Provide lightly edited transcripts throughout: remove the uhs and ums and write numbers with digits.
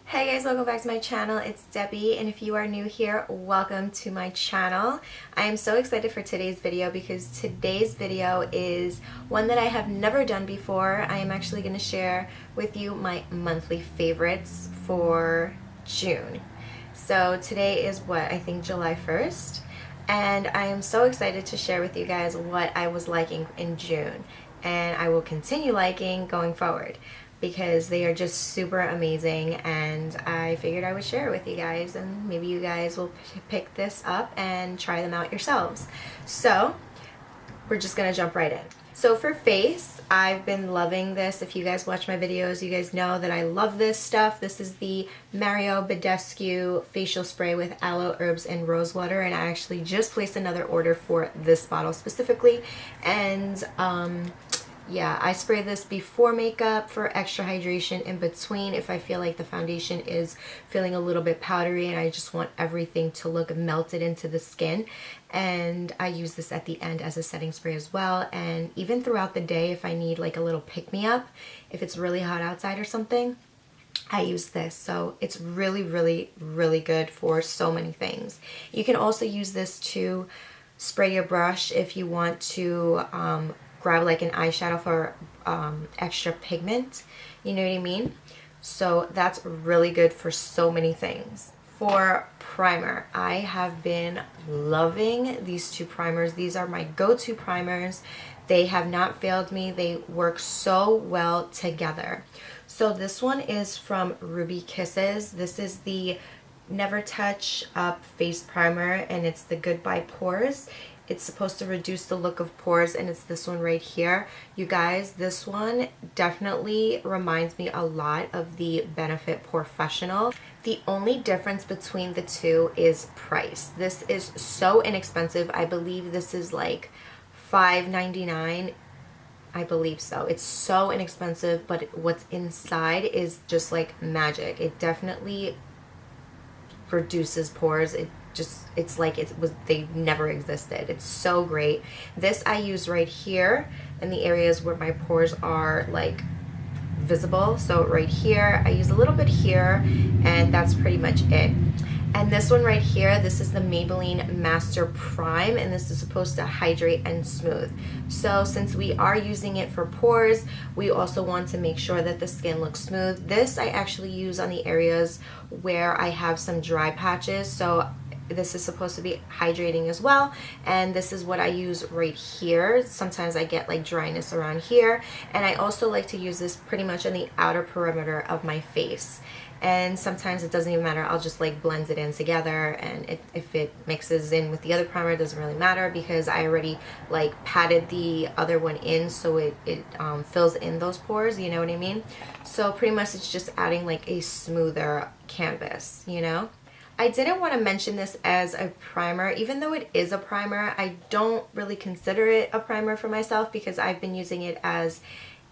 Hey guys, welcome back to my channel. It's Debbie, and if you are new here, welcome to my channel. I am so excited for today's video because today's video is one that I have never done before. I am actually going to share with you my monthly favorites for June. So today is what, I think July 1st, and I am so excited to share with you guys what I was liking in June, and I will continue liking going forward, because they are just super amazing, and I figured I would share it with you guys, and maybe you guys will pick this up and try them out yourselves. So we're just gonna jump right in. So for face, I've been loving this. If you guys watch my videos, you guys know that I love this stuff. This is the Mario Badescu facial spray with aloe, herbs, and rose water, and I actually just placed another order for this bottle specifically. And yeah, I spray this before makeup for extra hydration, in between if I feel like the foundation is feeling a little bit powdery and I just want everything to look melted into the skin. And I use this at the end as a setting spray as well, and even throughout the day if I need like a little pick-me-up, if it's really hot outside or something, I use this. So it's really good for so many things. You can also use this to spray your brush if you want to grab like an eyeshadow for extra pigment, you know what I mean? So that's really good for so many things. For primer, I have been loving these two primers. These are my go-to primers. They have not failed me. They work so well together. So this one is from Ruby Kisses. This is the Never Touch Up face primer, and it's the Goodbye Pores. It's supposed to reduce the look of pores, and it's this one right here. You guys, this one definitely reminds me a lot of the Benefit Professional. The only difference between the two is price. This is so inexpensive. I believe this is like $5.99. I believe so. It's so inexpensive, but what's inside is just like magic. It definitely reduces pores. It's like they never existed. It's so great. This I use right here in the areas where my pores are like visible. So right here, I use a little bit here, and that's pretty much it. And this one right here, this is the Maybelline Master Prime, and this is supposed to hydrate and smooth. So since we are using it for pores, we also want to make sure that the skin looks smooth. This I actually use on the areas where I have some dry patches. So this is supposed to be hydrating as well, and this is what I use right here. Sometimes I get like dryness around here, and I also like to use this pretty much on the outer perimeter of my face. And sometimes it doesn't even matter, I'll just like blend it in together, and if it mixes in with the other primer, it doesn't really matter because I already like patted the other one in, so it fills in those pores, you know what I mean? So pretty much it's just adding like a smoother canvas, you know? I didn't want to mention this as a primer. Even though it is a primer, I don't really consider it a primer for myself because I've been using it as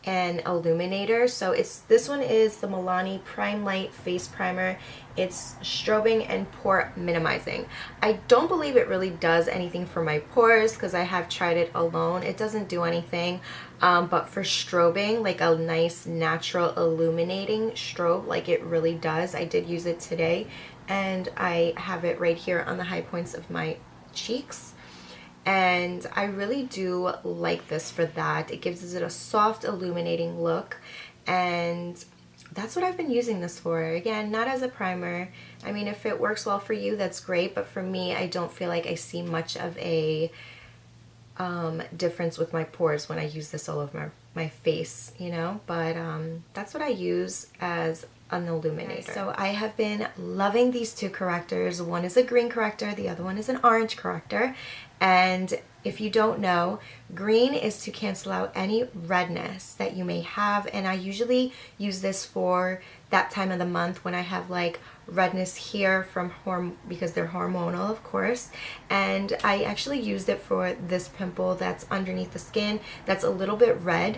an illuminator. So this one is the Milani Prime Light Face Primer. It's strobing and pore minimizing. I don't believe it really does anything for my pores because I have tried it alone. It doesn't do anything, but for strobing, like a nice natural illuminating strobe, like it really does. I did use it today, and I have it right here on the high points of my cheeks, and I really do like this for that. It gives it a soft illuminating look, and that's what I've been using this for. Again, not as a primer. I mean, if it works well for you, that's great, but for me, I don't feel like I see much of a difference with my pores when I use this all over my face, you know? But that's what I use as an illuminator. So I have been loving these two correctors. One is a green corrector, the other one is an orange corrector. And if you don't know, green is to cancel out any redness that you may have, and I usually use this for that time of the month when I have like redness here from because they're hormonal, of course. And I actually used it for this pimple that's underneath the skin that's a little bit red,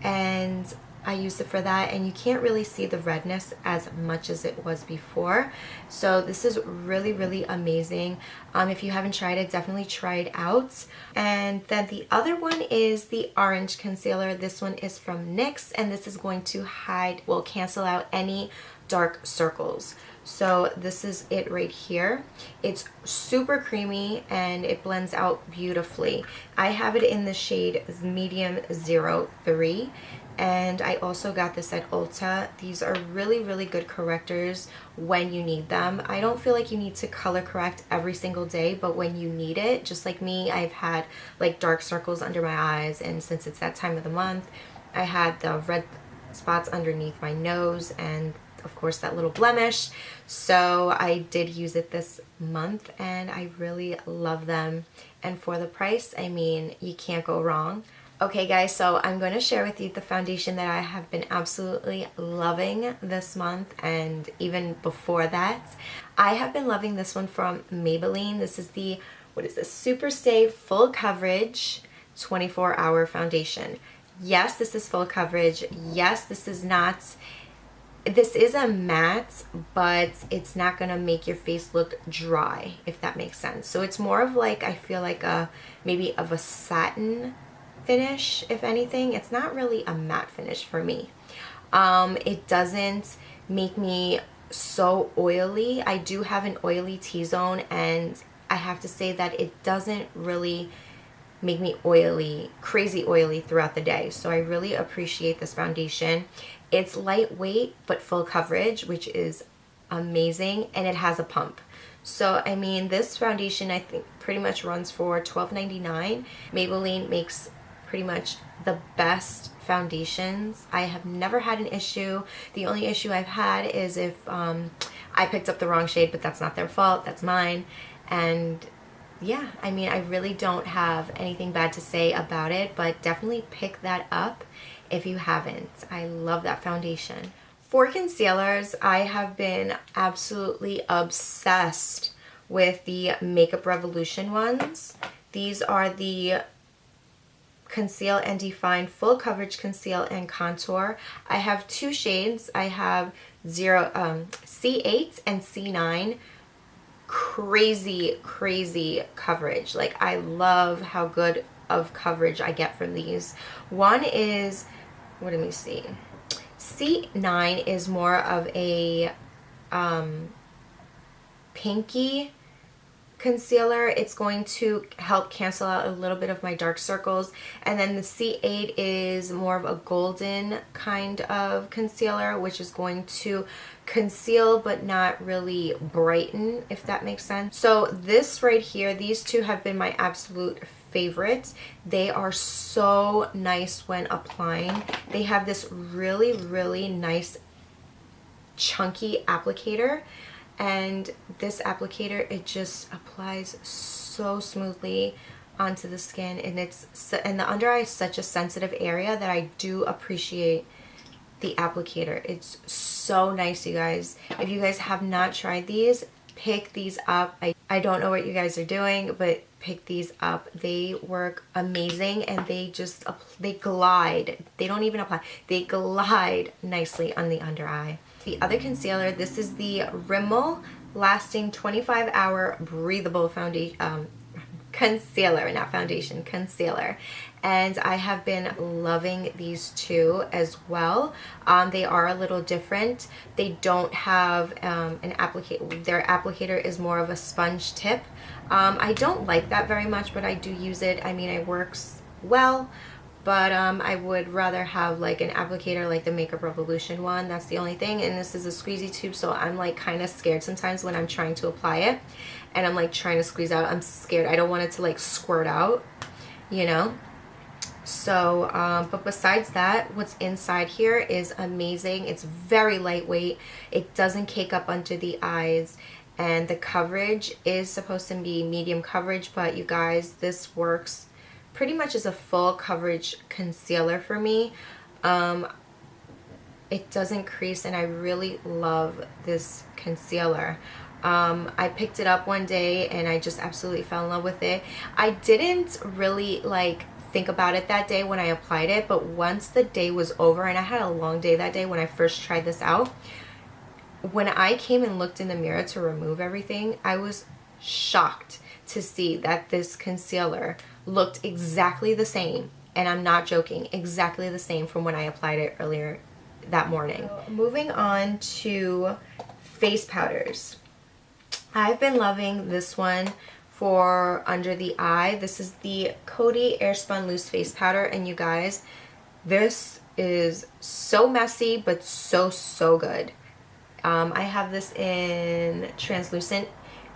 and I used it for that, and you can't really see the redness as much as it was before. So this is really amazing. If you haven't tried it, definitely try it out. And then the other one is the orange concealer. This one is from NYX, and this is going to cancel out any dark circles. So this is it right here. It's super creamy and it blends out beautifully. I have it in the shade medium 03, and I also got this at Ulta. These are really, really good correctors when you need them. I don't feel like you need to color correct every single day, but when you need it, just like me, I've had like dark circles under my eyes, and since it's that time of the month, I had the red spots underneath my nose and of course that little blemish. So I did use it this month and I really love them, and for the price, I mean, you can't go wrong. Okay guys, so I'm going to share with you the foundation that I have been absolutely loving this month, and even before that. I have been loving this one from Maybelline. This is the, what is this, Super Stay Full Coverage 24-Hour Foundation. Yes, this is full coverage. Yes, this is a matte, but it's not gonna make your face look dry, if that makes sense. So it's more of like, I feel like maybe of a satin finish, if anything. It's not really a matte finish for me. It doesn't make me so oily. I do have an oily T-zone, and I have to say that it doesn't really make me oily, crazy oily throughout the day. So I really appreciate this foundation. It's lightweight but full coverage, which is amazing, and it has a pump. So I mean, this foundation I think pretty much runs for $12.99. Maybelline makes pretty much the best foundations. I have never had an issue. The only issue I've had is if I picked up the wrong shade, but that's not their fault, that's mine. And yeah, I mean, I really don't have anything bad to say about it, but definitely pick that up if you haven't. I love that foundation. For concealers, I have been absolutely obsessed with the Makeup Revolution ones. These are the Conceal and Define Full Coverage Conceal and Contour. I have two shades. I have C8 and C9. Crazy coverage. Like, I love how good of coverage I get from these. One is, what do we see? C9 is more of a pinky concealer. It's going to help cancel out a little bit of my dark circles. And then the C8 is more of a golden kind of concealer, which is going to conceal but not really brighten, if that makes sense. So this right here, these two have been my absolute favorites. They are so nice when applying. They have this really nice chunky applicator, and this applicator, it just applies so smoothly onto the skin, and the under eye is such a sensitive area that I do appreciate the applicator. It's so nice, you guys. If you guys have not tried these, pick these up. I don't know what you guys are doing, but pick these up. They work amazing, and they glide. They don't even apply. They glide nicely on the under eye. The other concealer, this is the Rimmel Lasting 25-Hour Breathable Foundation, concealer, not foundation, concealer. And I have been loving these two as well. They are a little different. They don't have an applicator. Their applicator is more of a sponge tip. I don't like that very much, but I do use it. I mean, it works well, but I would rather have like an applicator like the Makeup Revolution one. That's the only thing. And this is a squeezy tube, so I'm like kind of scared sometimes when I'm trying to apply it and I'm like trying to squeeze out. I'm scared. I don't want it to like squirt out, you know. So but besides that, what's inside here is amazing. It's very lightweight. It doesn't cake up under the eyes, and the coverage is supposed to be medium coverage, but you guys, this works pretty much as a full coverage concealer for me. It doesn't crease, and I really love this concealer. I picked it up one day and I just absolutely fell in love with it. I didn't really like think about it that day when I applied it, but once the day was over, and I had a long day that day when I first tried this out, when I came and looked in the mirror to remove everything, I was shocked to see that this concealer looked exactly the same, and I'm not joking, exactly the same from when I applied it earlier that morning. So, moving on to face powders. I've been loving this one for under the eye. This is the COTY AIRSPUN Loose Face Powder, and you guys, this is so messy but so good. I have this in translucent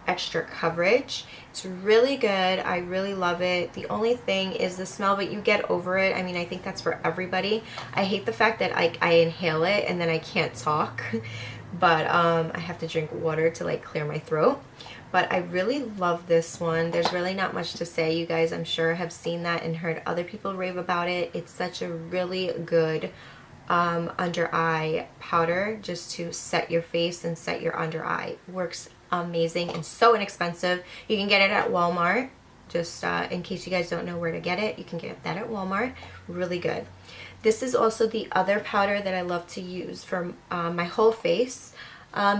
extra coverage. It's really good. I really love it. The only thing is the smell, but you get over it. I mean, I think that's for everybody. I hate the fact that I inhale it and then I can't talk, but I have to drink water to like clear my throat. But I really love this one. There's really not much to say. You guys, I'm sure, have seen that and heard other people rave about it. It's such a really good under eye powder just to set your face and set your under eye. Works amazing and so inexpensive. You can get it at Walmart. Just in case you guys don't know where to get it, you can get that at Walmart. Really good. This is also the other powder that I love to use for my whole face.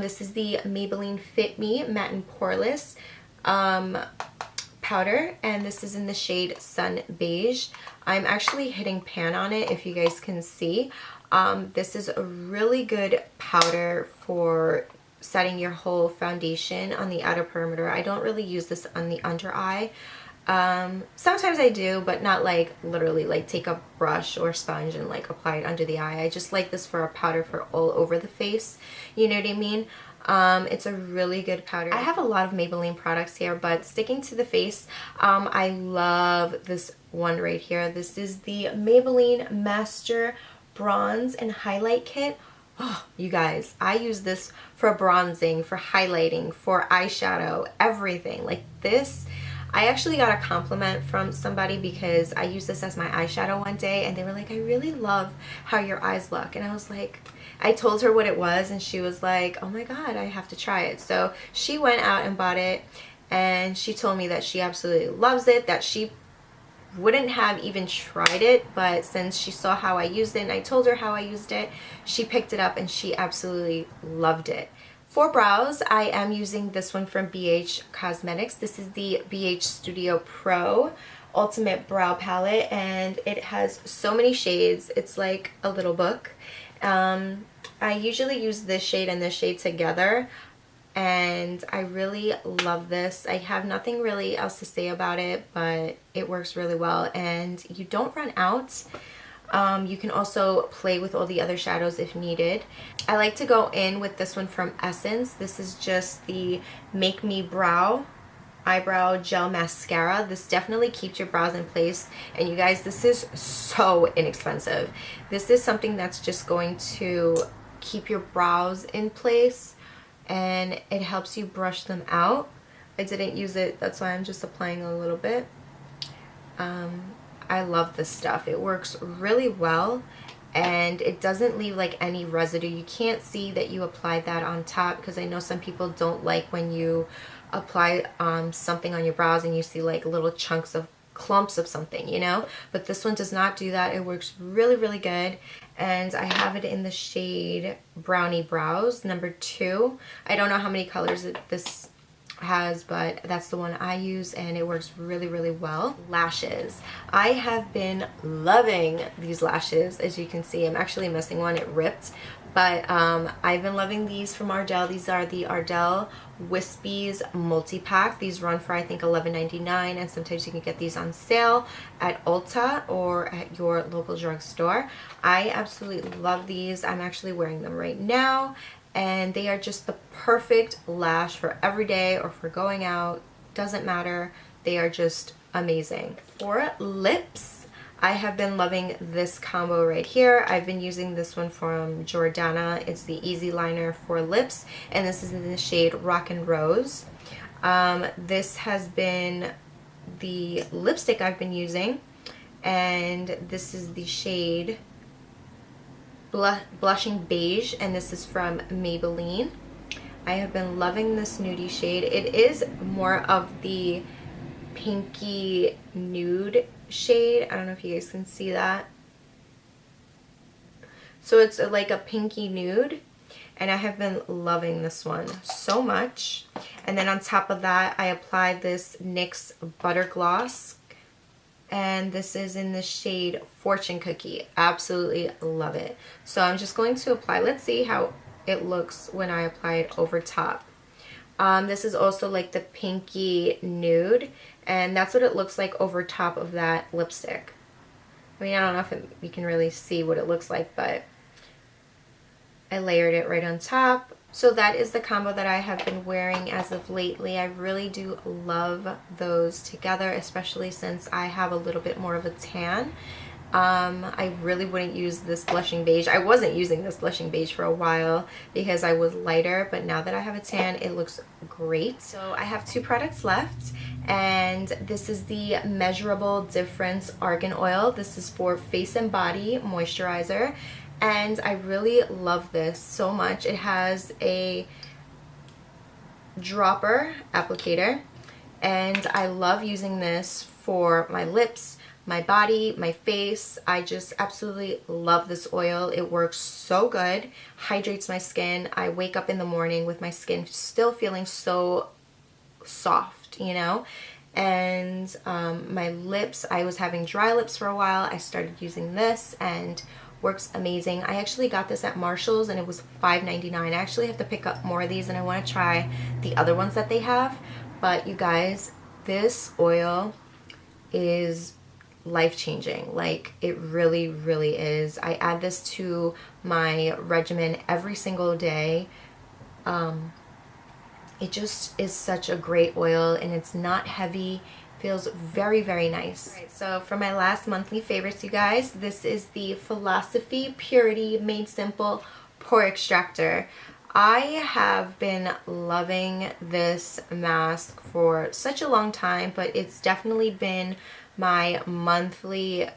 This is the Maybelline Fit Me Matte and Poreless powder, and this is in the shade Sun Beige. I'm actually hitting pan on it if you guys can see. This is a really good powder for setting your whole foundation on the outer perimeter. I don't really use this on the under eye. Sometimes I do, but not like literally like take a brush or sponge and like apply it under the eye. I just like this for a powder for all over the face. You know what I mean? It's a really good powder. I have a lot of Maybelline products here, but sticking to the face, I love this one right here. This is the Maybelline Master Bronze and Highlight Kit. Oh, you guys, I use this for bronzing, for highlighting, for eyeshadow, everything. Like this, I actually got a compliment from somebody because I used this as my eyeshadow one day, and they were like, I really love how your eyes look. And I was like, I told her what it was, and she was like, oh my god, I have to try it. So she went out and bought it, and she told me that she absolutely loves it, that she wouldn't have even tried it, but since she saw how I used it and I told her how I used it, she picked it up and she absolutely loved it. For brows, I am using this one from BH Cosmetics. This is the BH Studio Pro Ultimate Brow Palette, and it has so many shades. It's like a little book. I usually use this shade and this shade together, and I really love this. I have nothing really else to say about it, but it works really well and you don't run out. You can also play with all the other shadows if needed. I like to go in with this one from Essence. This is just the Make Me Brow Eyebrow Gel Mascara. This definitely keeps your brows in place, and you guys, this is so inexpensive. This is something that's just going to keep your brows in place, and it helps you brush them out. I didn't use it, that's why I'm just applying a little bit. I love this stuff. It works really well, and it doesn't leave like any residue. You can't see that you applied that on top, because I know some people don't like when you apply something on your brows and you see like little chunks of clumps of something, you know, but this one does not do that. It works really good, and I have it in the shade Brownie Brows number 2. I don't know how many colors this has, but that's the one I use, and it works really well. Lashes. I have been loving these lashes. As you can see, I'm actually missing one. It ripped, but I've been loving these from Ardell. These are the Ardell Wispies multi-pack. These run for I think $11.99, and sometimes you can get these on sale at Ulta or at your local drugstore. I absolutely love these. I'm actually wearing them right now, and they are just the perfect lash for every day or for going out. Doesn't matter. They are just amazing. For lips, I have been loving this combo right here. I've been using this one from Jordana. It's the Easy Liner for lips, and this is in the shade Rockin' Rose. This has been the lipstick I've been using, and this is the shade Blushing Beige, and this is from Maybelline. I have been loving this nudie shade. It is more of the pinky nude shade. I don't know if you guys can see that. So it's like a pinky nude, and I have been loving this one so much. And then on top of that, I applied this NYX Butter Gloss and this is in the shade Fortune Cookie. Absolutely love it. So I'm just going to apply. Let's see how it looks when I apply it over top. This is also like the pinky nude, and that's what it looks like over top of that lipstick. I mean, I don't know if you can really see what it looks like, but I layered it right on top. So that is the combo that I have been wearing as of lately. I really do love those together, especially since I have a little bit more of a tan. I really wouldn't use this blushing beige. I wasn't using this blushing beige for a while because I was lighter, but now that I have a tan, it looks great. So I have 2 products left, and this is the Measurable Difference Argan Oil. This is for face and body moisturizer, and I really love this so much. It has a dropper applicator, and I love using this for my lips, my body, my face. I just absolutely love this oil. It works so good, hydrates my skin. I wake up in the morning with my skin still feeling so soft, you know? And my lips, I was having dry lips for a while. I started using this and works amazing. I actually got this at Marshall's and it was $5.99. I actually have to pick up more of these, and I want to try the other ones that they have. But you guys, this oil is life-changing. Like, it really, really is. I add this to my regimen every single day. It just is such a great oil, and it's not heavy. Feels very, very nice. Right, so for my last monthly favorites, you guys, this is the Philosophy Purity Made Simple Pore Extractor. I have been loving this mask for such a long time, but it's definitely been my monthly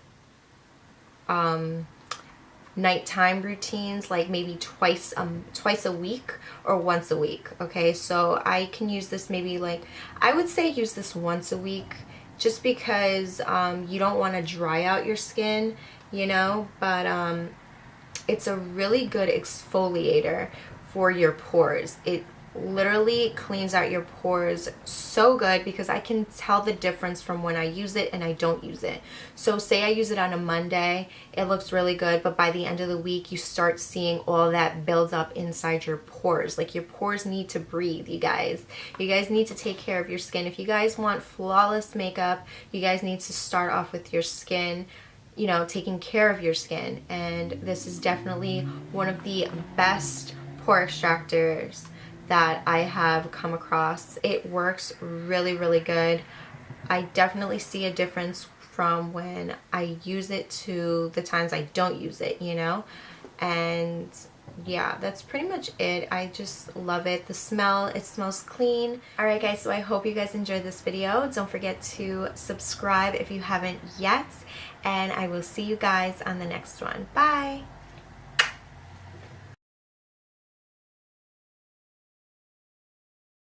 nighttime routines, like maybe twice a week or once a week. Okay, so I can use this maybe, like, I would say use this once a week, just because you don't want to dry out your skin, you know, but it's a really good exfoliator for your pores. It literally cleans out your pores so good, because I can tell the difference from when I use it and I don't use it. So say I use it on a Monday, it looks really good, but by the end of the week you start seeing all that build up inside your pores. Like, your pores need to breathe, you guys. You guys need to take care of your skin. If you guys want flawless makeup, you guys need to start off with your skin, you know, taking care of your skin. And this is definitely one of the best pore extractors that I have come across. It works really, really good. I definitely see a difference from when I use it to the times I don't use it, you know? And yeah, that's pretty much it. I just love it. The smell, it smells clean. Alright guys, so I hope you guys enjoyed this video. Don't forget to subscribe if you haven't yet, and I will see you guys on the next one. Bye!